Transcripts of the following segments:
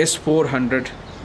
S-400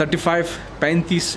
35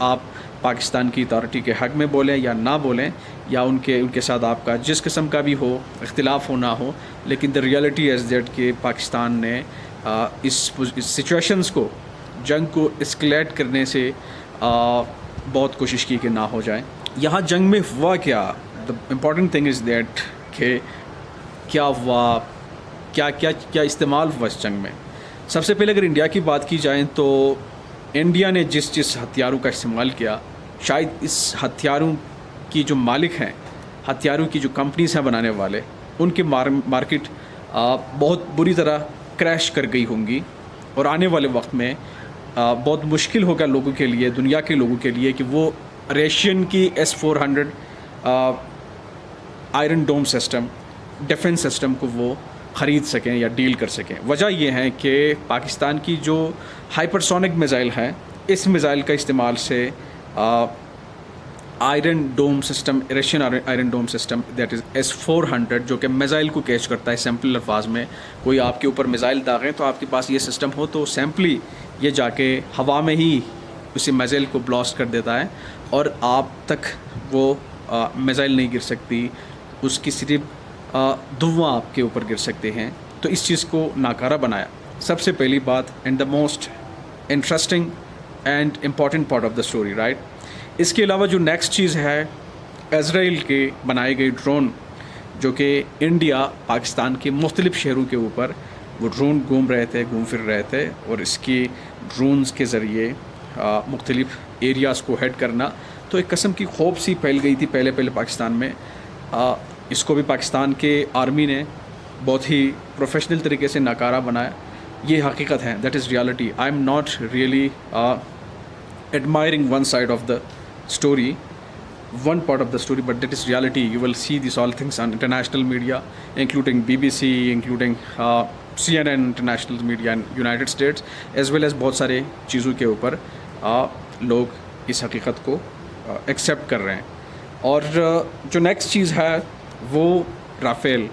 آپ پاکستان کی authority کے حق میں بولیں یا نہ بولیں، یا ان کے ساتھ آپ کا جس قسم کا بھی ہو اختلاف ہو نہ ہو، لیکن دا ریئلٹی از دیٹ کہ پاکستان نے اس سچویشنز کو، جنگ کو اسکلیٹ کرنے سے بہت کوشش کی کہ نہ ہو جائے. یہاں جنگ میں ہوا کیا، the important thing is that کہ کیا ہوا، کیا استعمال ہوا اس جنگ میں. سب سے پہلے اگر انڈیا کی بات کی جائے تو انڈیا نے جس ہتھیاروں کا استعمال کیا، شاید اس ہتھیاروں کی جو مالک ہیں، ہتھیاروں کی جو کمپنیز ہیں بنانے والے، ان کی مارکیٹ بہت بری طرح کریش کر گئی ہوں گی، اور آنے والے وقت میں بہت مشکل ہوگا لوگوں کے لیے، دنیا کے لوگوں کے لیے، کہ وہ ریشین کی S-400 iron Dome system, defence system کو وہ خرید سکیں یا ڈیل کر سکیں. وجہ یہ ہے کہ پاکستان کی جو ہائپرسونک میزائل ہے، اس میزائل کا استعمال سے Iron Dome system, Russian Iron Dome system that is S-400، جو کہ میزائل کو کیچ کرتا ہے. سمپل الفاظ میں، کوئی آپ کے اوپر میزائل داغیں تو آپ کے پاس یہ سسٹم ہو تو سمپلی یہ جا کے ہوا میں ہی اسی میزائل کو بلاسٹ کر دیتا ہے، اور آپ تک وہ میزائل نہیں گر سکتی، اس کی صرف دھواں آپ کے اوپر گر سکتے ہیں. تو اس چیز کو ناکارہ بنایا، سب سے پہلی بات، and the most interesting and important part of the story, right. اس کے علاوہ جو نیکسٹ چیز ہے، اسرائیل کے بنائے گئے ڈرون، جو کہ انڈیا پاکستان کے مختلف شہروں کے اوپر وہ ڈرون گھوم پھر رہے تھے، اور اس کی ڈرونز کے ذریعے مختلف ایریاز کو ہیڈ کرنا. تو ایک قسم کی خوف سی پھیل گئی تھی پہلے پاکستان میں. اس کو بھی پاکستان کے آرمی نے بہت ہی پروفیشنل طریقے سے ناکارہ بنایا. یہ حقیقت ہے، that is reality. I am not really admiring one side of the story, one part of the story, but that is reality. You will see these all things on international media, including BBC, including CNN international media in United States, as well as بہت سارے چیزوں کے اوپر لوگ اس حقیقت کو accept کر رہے ہیں. اور جو نیکسٹ چیز ہے وہ رافیل،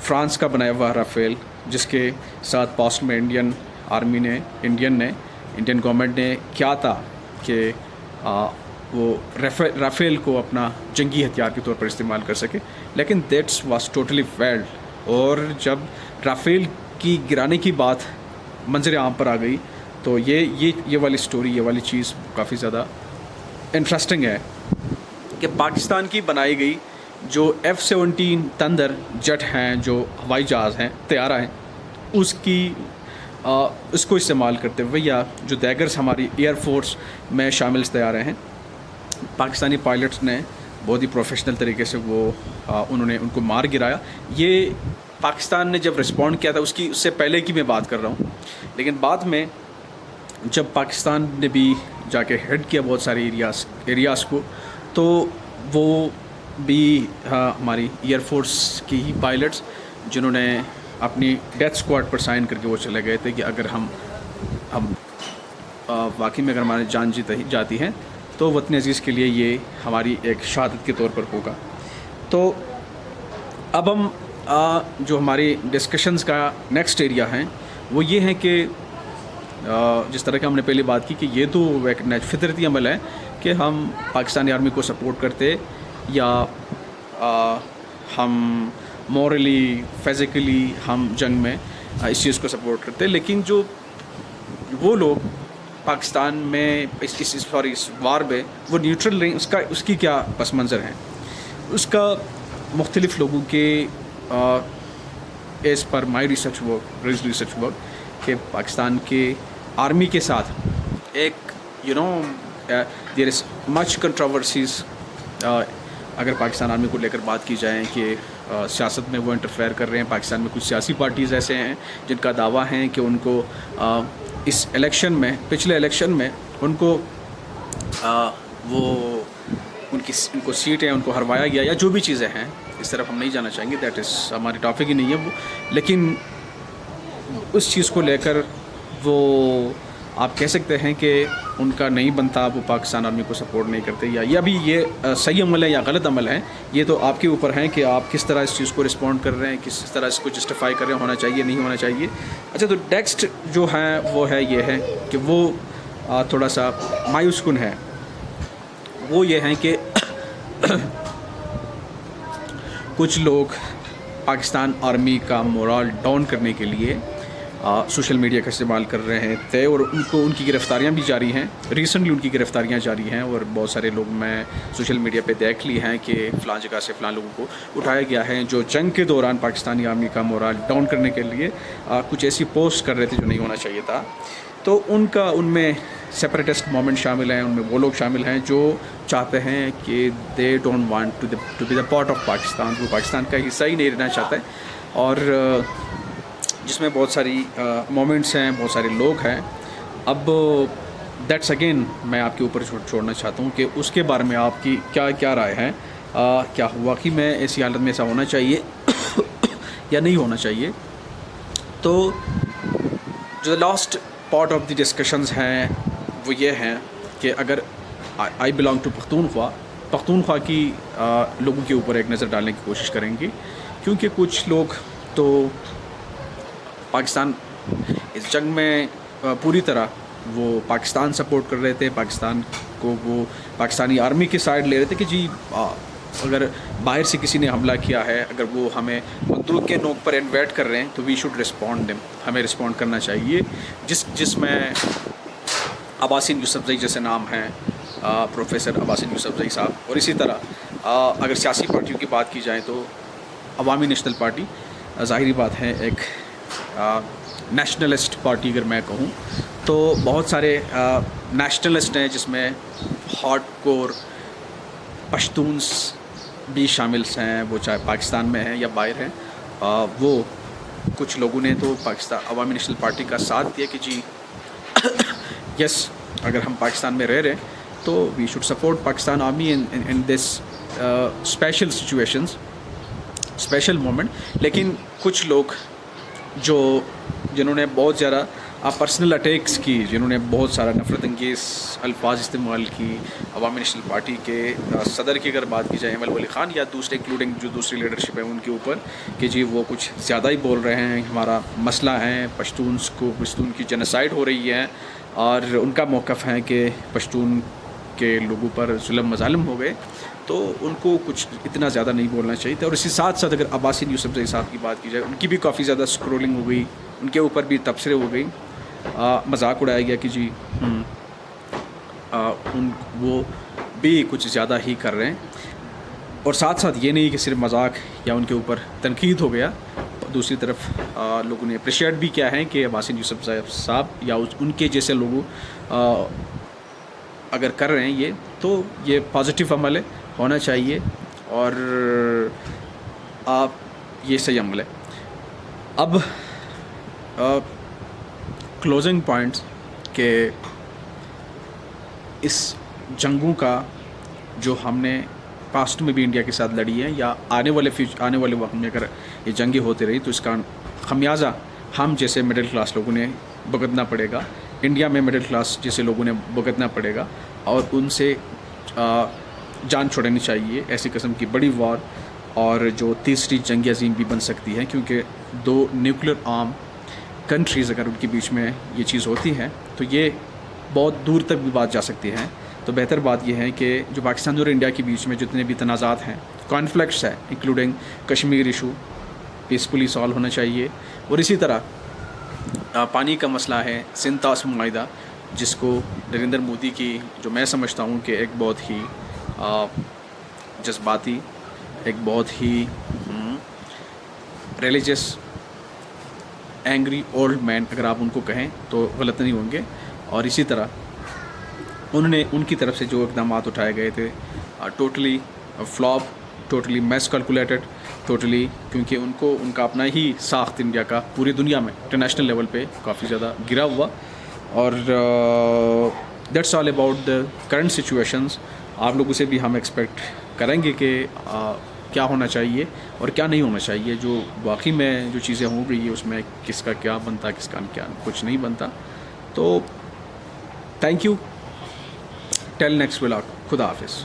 فرانس کا بنایا ہوا رافیل، جس کے ساتھ پاسٹ میں انڈین آرمی نے، انڈین گورنمنٹ نے کیا تھا کہ وہ رافیل کو اپنا جنگی ہتھیار کے طور پر استعمال کر سکے، لیکن دیٹس واز ٹوٹلی فیلڈ. اور جب رافیل کی گرانے کی بات منظر عام پر آ گئی تو یہ والی سٹوری، یہ والی چیز کافی زیادہ انٹرسٹنگ ہے کہ پاکستان کی بنائی گئی جو F-17 تندر جٹ ہیں، جو ہوائی جہاز ہیں، طیارہ ہیں، اس کو استعمال کرتے ہوئے، یا جو دیگرز ہماری ایئر فورس میں شامل طیارے ہیں، پاکستانی پائلٹس نے بہت ہی پروفیشنل طریقے سے انہوں نے ان کو مار گرایا. یہ پاکستان نے جب رسپونڈ کیا تھا، اس سے پہلے کی میں بات کر رہا ہوں. لیکن بعد میں جب پاکستان نے بھی جا کے ہیڈ کیا بہت سارے ایریاز کو، تو وہ بھی ہماری ایئر فورس کی ہی پائلٹس، جنہوں نے اپنی ڈیتھ اسکواڈ پر سائن کر کے وہ چلے گئے تھے کہ اگر ہم واقعی میں اگر ہماری جان جاتی ہیں تو وطن عزیز کے لیے یہ ہماری ایک شہادت کے طور پر ہوگا. تو اب ہم جو ہماری ڈسکشنز کا نیکسٹ ایریا ہیں وہ یہ ہیں کہ جس طرح کہ ہم نے پہلے بات کی کہ یہ تو ایک فطرتی عمل ہے کہ ہم پاکستانی آرمی کو سپورٹ کرتے، یا ہم مورلی، فزیکلی ہم جنگ میں اس چیز کو سپورٹ کرتے. لیکن جو وہ لوگ پاکستان میں اس وار میں وہ نیوٹرل رہیں، اس کی کیا پس منظر ہیں، اس کا مختلف لوگوں کے as per my research work کہ پاکستان کے آرمی کے ساتھ ایک دیر از مچ کنٹروورسیز اگر پاکستان آرمی کو لے کر بات کی جائے کہ سیاست میں وہ انٹرفیئر کر رہے ہیں. پاکستان میں کچھ سیاسی پارٹیز ایسے ہیں جن کا دعویٰ ہے کہ ان کو اس الیکشن میں، پچھلے الیکشن میں ان کو ان کو سیٹیں ان کو ہروایا گیا، یا جو بھی چیزیں ہیں. اس طرف ہم نہیں جانا چاہیں گے، دیٹ از ہماری ٹاپک ہی نہیں ہے وہ. لیکن اس چیز کو لے کر وہ آپ کہہ سکتے ہیں کہ ان کا نہیں بنتا، وہ پاکستان آرمی کو سپورٹ نہیں کرتے، یا بھی یہ صحیح عمل ہے یا غلط عمل ہے. یہ تو آپ کے اوپر ہیں کہ آپ کس طرح اس چیز کو رسپونڈ کر رہے ہیں، کس طرح اس کو جسٹیفائی کر رہے ہیں، ہونا چاہیے نہیں ہونا چاہیے. اچھا، تو نیکسٹ جو ہے وہ ہے یہ ہے کہ وہ تھوڑا سا مایوس کن ہے وہ یہ ہیں کہ کچھ لوگ پاکستان آرمی کا مورال ڈاؤن کرنے کے لیے سوشل میڈیا کا استعمال کر رہے تھے، اور ان کی گرفتاریاں بھی جاری ہیں. ریسنٹلی ان کی گرفتاریاں جاری ہیں، اور بہت سارے لوگ میں سوشل میڈیا پہ دیکھ لی ہیں کہ فلاں جگہ سے فلاں لوگوں کو اٹھایا گیا ہے جو جنگ کے دوران پاکستانی آرمی کا مورال ڈاؤن کرنے کے لیے کچھ ایسی پوسٹ کر رہے تھے جو نہیں ہونا چاہیے تھا. تو ان میں سیپریٹسٹ موومنٹ شامل ہیں، ان میں وہ لوگ شامل ہیں جو چاہتے ہیں کہ they don't want to be the part of Pakistan, وہ پاکستان کا حصہ ہی نہیں رہنا چاہتا ہے، اور جس میں بہت ساری مومنٹس ہیں، بہت سارے لوگ ہیں. اب دیٹس اگین میں آپ کے اوپر چھوڑنا چاہتا ہوں کہ اس کے بارے میں آپ کی کیا رائے ہے. کیا واقعی میں ایسی حالت میں ایسا ہونا چاہیے یا نہیں ہونا چاہیے. تو جو last part of the discussions ہیں وہ یہ ہیں کہ اگر آئی بلانگ ٹو پختونخوا کی لوگوں کے اوپر ایک نظر ڈالنے کی کوشش کریں گے، کیونکہ کچھ لوگ تو پاکستان اس جنگ میں پوری طرح وہ پاکستان سپورٹ کر رہے تھے، پاکستان کو وہ پاکستانی آرمی کی سائڈ لے رہے تھے کہ جی اگر باہر سے کسی نے حملہ کیا ہے، اگر وہ ہمیں بندوق کے نوک پر انویٹ کر رہے ہیں تو وی شوڈ رسپونڈ دیم، ہمیں رسپونڈ کرنا چاہیے. جس میں عباسین یوسفزئی جیسے نام ہیں، پروفیسر عباسین یوسفزئی صاحب، اور اسی طرح اگر سیاسی پارٹیوں کی بات کی جائے تو عوامی نیشنل پارٹی ظاہری بات ہے ایک نیشنلسٹ پارٹی اگر میں کہوں تو بہت سارے نیشنلسٹ ہیں جس میں ہارڈ کور پشتونس بھی شامل ہیں، وہ چاہے پاکستان میں ہیں یا باہر ہیں. وہ کچھ لوگوں نے تو پاکستان عوامی نیشنل پارٹی کا ساتھ دیا کہ جی یس اگر ہم پاکستان میں رہ رہے ہیں تو we should support Pakistan army in this special situations, special moment. لیکن کچھ لوگ جنہوں نے بہت زیادہ پرسنل اٹیکس کی، جنہوں نے بہت سارا نفرت انگیز الفاظ استعمال کی عوامی نیشنل پارٹی کے صدر کی اگر بات کی جائے احمد ولی خان، یا دوسرے انکلوڈنگ جو دوسری لیڈرشپ ہے ان کے اوپر کہ جی وہ کچھ زیادہ ہی بول رہے ہیں، ہمارا مسئلہ ہے پشتون کی جنوسائیڈ ہو رہی ہے، اور ان کا موقف ہے کہ پشتون کے لوگوں پر ظلم مظالم ہو گئے، تو ان کو کچھ اتنا زیادہ نہیں بولنا چاہیے تھا. اور اسی ساتھ اگر عباسین یوسفزئی صاحب کی بات کی جائے، ان کی بھی کافی زیادہ اسکرولنگ ہو گئی، ان کے اوپر بھی تبصرے ہو گئی، مذاق اڑایا گیا کہ جی وہ بھی کچھ زیادہ ہی کر رہے ہیں. اور ساتھ یہ نہیں کہ صرف مذاق یا ان کے اوپر تنقید ہو گیا، دوسری طرف لوگوں نے اپریشیٹ بھی کیا ہے کہ عباسین یوسفزئی صاحب یا ان کے جیسے لوگوں اگر کر رہے ہیں تو یہ پازیٹیو عمل ہے، ہونا چاہیے، اور یہ صحیح عمل ہے. اب کلوزنگ پوائنٹس کہ اس جنگوں کا جو ہم نے پاسٹ میں بھی انڈیا کے ساتھ لڑی ہے یا آنے والے وقت میں اگر یہ جنگیں ہوتی رہی تو اس کا خمیازہ ہم جیسے مڈل کلاس لوگوں نے بھگتنا پڑے گا، انڈیا میں مڈل کلاس جیسے لوگوں نے بھگتنا پڑے گا، اور ان سے جان چھوڑانی چاہیے ایسی قسم کی بڑی وار، اور جو تیسری جنگ عظیم بھی بن سکتی ہے، کیونکہ دو نیوکلیر آرم کنٹریز اگر ان کے بیچ میں یہ چیز ہوتی ہے تو یہ بہت دور تک بھی بات جا سکتی ہے. تو بہتر بات یہ ہے کہ جو پاکستان اور انڈیا کے بیچ میں جتنے بھی تنازعات ہیں، کانفلکٹس ہیں، including Kashmir issue, peacefully solve ہونا چاہیے. اور اسی طرح پانی کا مسئلہ ہے، سندھ طاس معاہدہ، جس کو نریندر مودی کی جو میں سمجھتا ہوں کہ ایک بہت ہی جذباتی، ایک بہت ہی ریلیجس اینگری اولڈ مین اگر آپ ان کو کہیں تو غلط نہیں ہوں گے. اور اسی طرح ان کی طرف سے جو اقدامات اٹھائے گئے تھے totally flop, totally mass calculated, totally, کیونکہ ان کا اپنا ہی ساخت انڈیا کا پوری دنیا میں انٹرنیشنل لیول پہ کافی زیادہ گرا ہوا. اور that's all about the current situations. آپ لوگوں سے بھی ہم ایکسپیکٹ کریں گے کہ کیا ہونا چاہیے اور کیا نہیں ہونا چاہیے. جو واقعی میں جو چیزیں ہو رہی ہیں اس میں کس کا کیا بنتا، کس کا کیا کچھ نہیں بنتا. تو thank you, tell next vlog, خدا حافظ.